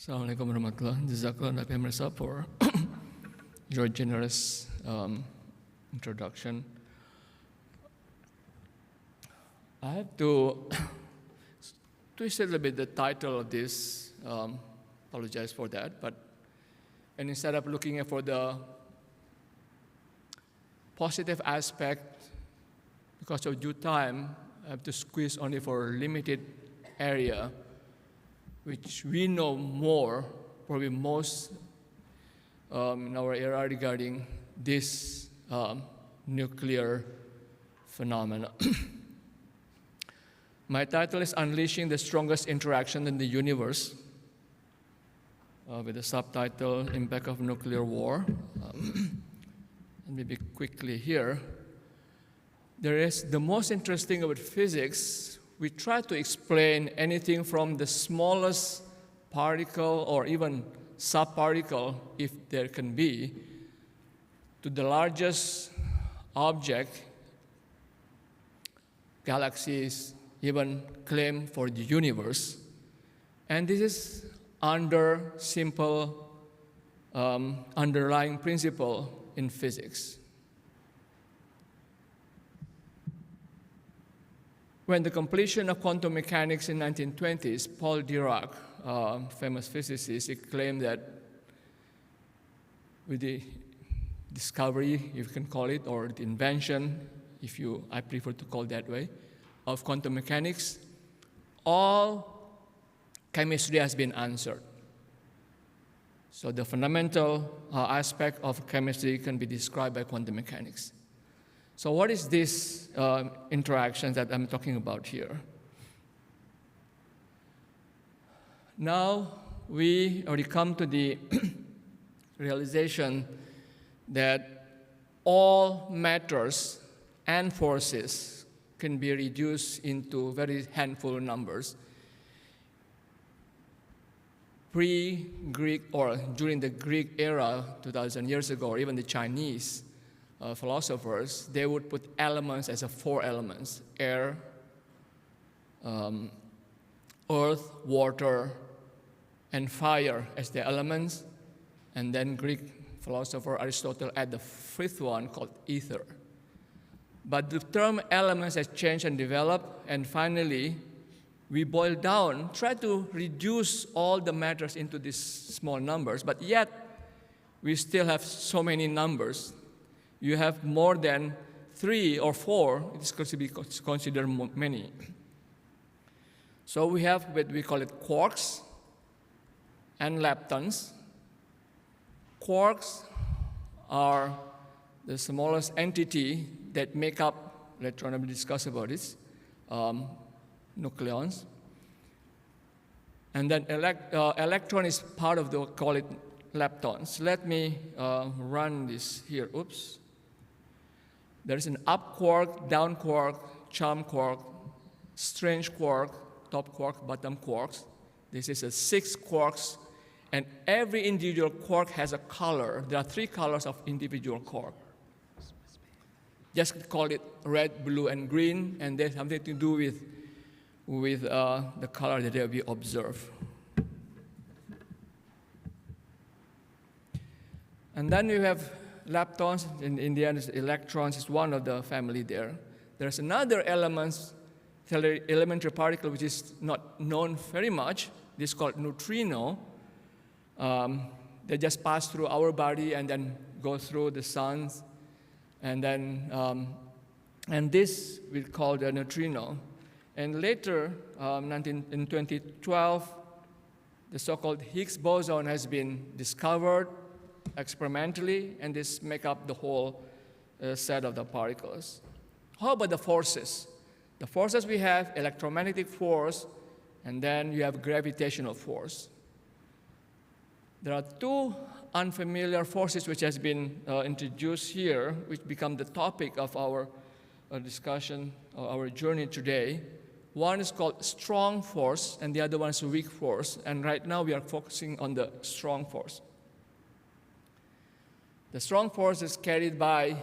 Assalamualaikum warahmatullahi wabarakatuh. Jazakallah for your generous introduction. I have to twist a little bit the title of this. Apologize for that. And instead of looking for the positive aspect, because of due time, I have to squeeze only for a limited area, which we know more, probably most in our era regarding this nuclear phenomena. My title is Unleashing the Strongest Interaction in the Universe, with the subtitle Impact of Nuclear War. Maybe quickly here. There is the most interesting about physics. We try to explain anything from the smallest particle or even subparticle, if there can be, to the largest object, galaxies, even claim for the universe. And this is under simple underlying principle in physics. When the completion of quantum mechanics in 1920s, Paul Dirac, famous physicist, he claimed that with the discovery, you can call it, or the invention, I prefer to call it that way, of quantum mechanics, all chemistry has been answered. So the fundamental aspect of chemistry can be described by quantum mechanics. So what is this interaction that I'm talking about here? Now we already come to the realization that all matters and forces can be reduced into very handful of numbers. Pre-Greek or during the Greek era 2,000 years ago, or even the Chinese philosophers, they would put elements as 4 elements: air, earth, water, and fire as the elements. And then Greek philosopher Aristotle added the 5th one called ether. But the term elements has changed and developed, and finally we boil down, try to reduce all the matters into these small numbers, but yet we still have so many numbers. You have more than 3 or 4, it's considered many. So we have what we call it quarks and leptons. Quarks are the smallest entity that make up, later on I will discuss about this, nucleons. And then electron is part of the, call it leptons. Let me run this here, oops. There is an up quark, down quark, charm quark, strange quark, top quark, bottom quarks. This is 6 quarks, and every individual quark has a color. There are 3 colors of individual quark. Just call it red, blue, and green, and there's something to do with the color that we observe. And then you have leptons. In the end, electrons is one of the family there. There's another elementary particle which is not known very much. This is called neutrino. They just pass through our body and then go through the sun. And then, and this we call the neutrino. And later, in 2012, the so-called Higgs boson has been discovered experimentally, and this make up the whole set of the particles. How about the forces? The forces we have electromagnetic force, and then you have gravitational force. There are 2 unfamiliar forces which has been introduced here, which become the topic of our discussion, our journey today. One is called strong force, and the other one is weak force. And right now we are focusing on the strong force. The strong force is carried by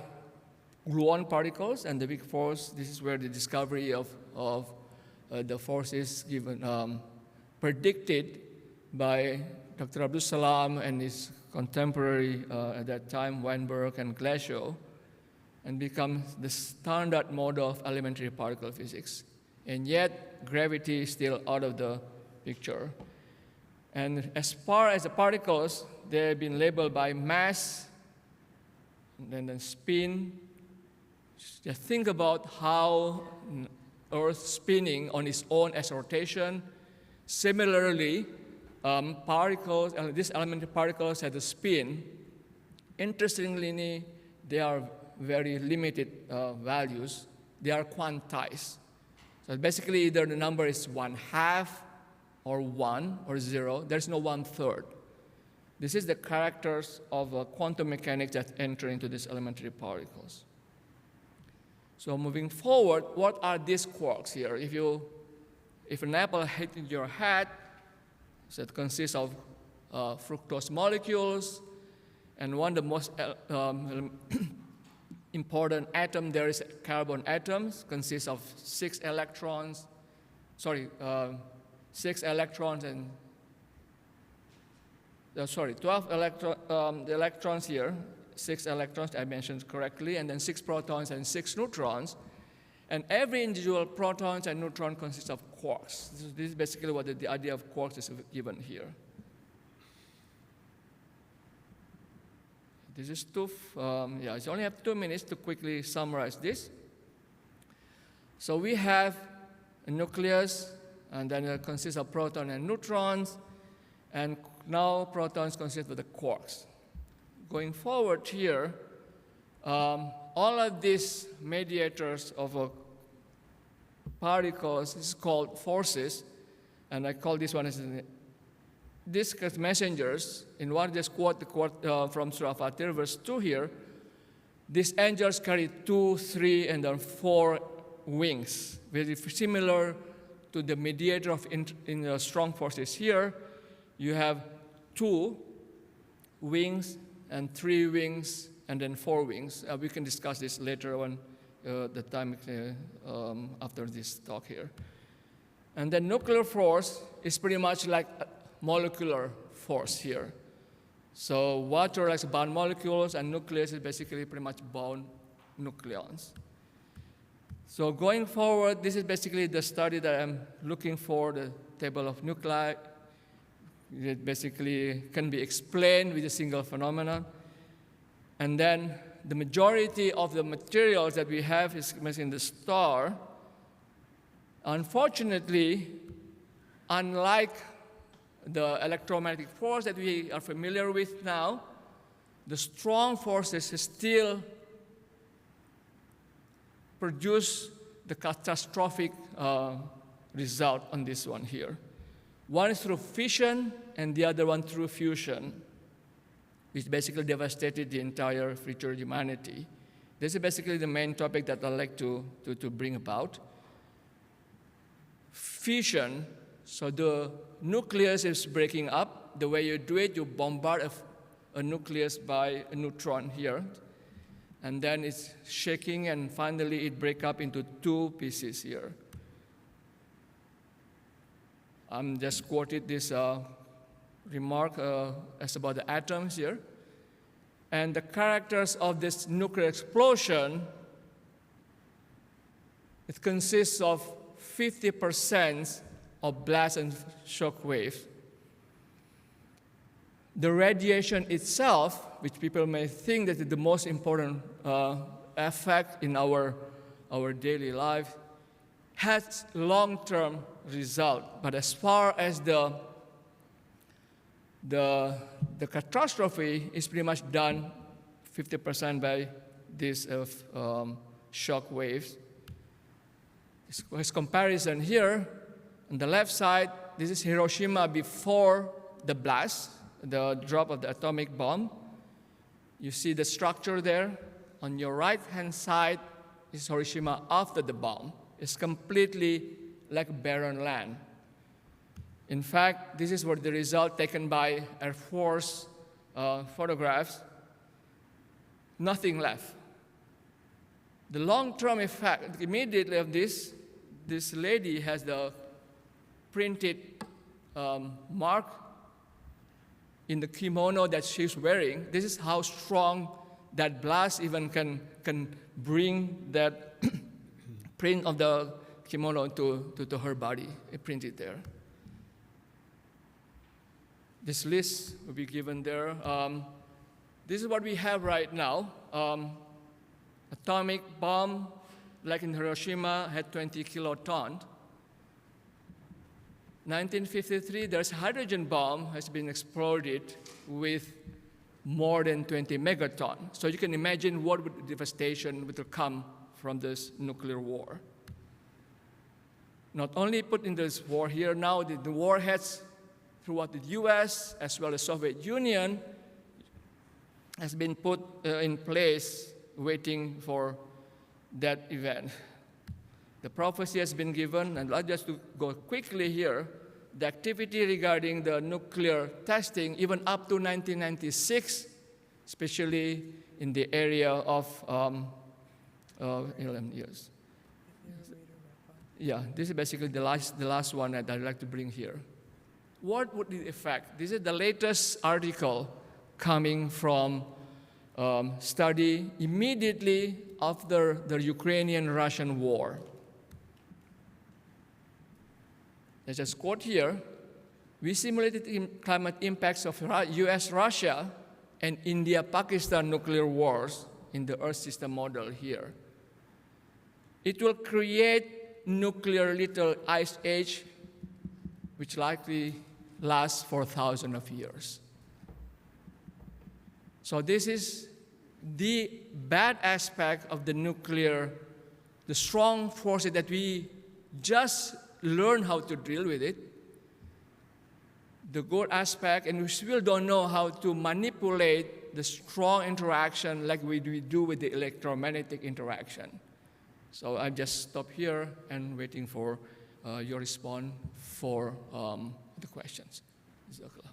gluon particles, and the weak force, this is where the discovery of the force is given, predicted by Dr. Abdul Salam and his contemporary at that time, Weinberg and Glashow, and become the standard model of elementary particle physics. And yet, gravity is still out of the picture. And as far as the particles, they've been labeled by mass, and then spin. Just think about how Earth spinning on its own as rotation. Similarly, particles, these elementary particles have a spin. Interestingly, they are very limited values. They are quantized. So basically, either the number is 1/2 or 1 or 0. There's no 1/3. This is the characters of quantum mechanics that enter into these elementary particles. So moving forward, what are these quarks here? If an apple hit in your head, so it consists of fructose molecules, and one of the most important atom there is carbon atoms, consists of 6 electrons, 6 electrons and 12 the electrons here, 6 electrons, I mentioned correctly, and then 6 protons and 6 neutrons. And every individual protons and neutron consists of quarks. This is basically what the idea of quarks is given here. This is I only have 2 minutes to quickly summarize this. So we have a nucleus, and then it consists of protons and neutrons, and now protons consist of the quarks. Going forward here, all of these mediators of particles is called forces, and I call this one as these messengers. In one, just quote the quote from Surah Fatir, verse 2 here. These angels carry 2, 3, and then 4 wings, very similar to the mediator of in strong forces here. You have 2 wings and 3 wings and then 4 wings. We can discuss this later on the time after this talk here. And then nuclear force is pretty much like molecular force here. So water likes bound molecules, and nucleus is basically pretty much bound nucleons. So going forward, this is basically the study that I'm looking for, the table of nuclei. It basically can be explained with a single phenomenon. And then the majority of the materials that we have is in the star. Unfortunately, unlike the electromagnetic force that we are familiar with now, the strong forces still produce the catastrophic result on this one here. One is through fission, and the other one through fusion, which basically devastated the entire future humanity. This is basically the main topic that I'd like to bring about. Fission, so the nucleus is breaking up. The way you do it, you bombard a nucleus by a neutron here, and then it's shaking, and finally it breaks up into 2 pieces here. I'm just quoted this remark as about the atoms here. And the characters of this nuclear explosion, it consists of 50% of blast and shock waves. The radiation itself, which people may think that is the most important effect in our daily life, has long-term result. But as far as the catastrophe is pretty much done 50% by these shock waves. This comparison here, on the left side, this is Hiroshima before the blast, the drop of the atomic bomb. You see the structure there. On your right-hand side is Hiroshima after the bomb. It's completely like barren land. In fact, this is what the result taken by Air Force photographs. Nothing left. The long-term effect immediately of this lady has the printed mark in the kimono that she's wearing. This is how strong that blast even can bring that print of the kimono to her body. It printed there. This list will be given there. This is what we have right now. Atomic bomb, like in Hiroshima, had 20 kilotons. 1953, there's hydrogen bomb has been exploded with more than 20 megaton. So you can imagine what devastation would come from this nuclear war. Not only put in this war here, now the warheads throughout the US as well as Soviet Union has been put in place waiting for that event. The prophecy has been given, and I'll just go quickly here. The activity regarding the nuclear testing, even up to 1996, especially in the area of 11 years. Yeah, this is basically the last one that I'd like to bring here. What would the effect? This is the latest article coming from study immediately after the Ukrainian-Russian war. Let's just quote here. We simulated climate impacts of US-Russia and India-Pakistan nuclear wars in the Earth system model here. It will create nuclear little ice age, which likely lasts for thousands of years. So this is the bad aspect of the nuclear, the strong forces that we just learn how to deal with it. The good aspect, and we still don't know how to manipulate the strong interaction like we do with the electromagnetic interaction. So I just stop here and waiting for your response for the questions. Jazakallah.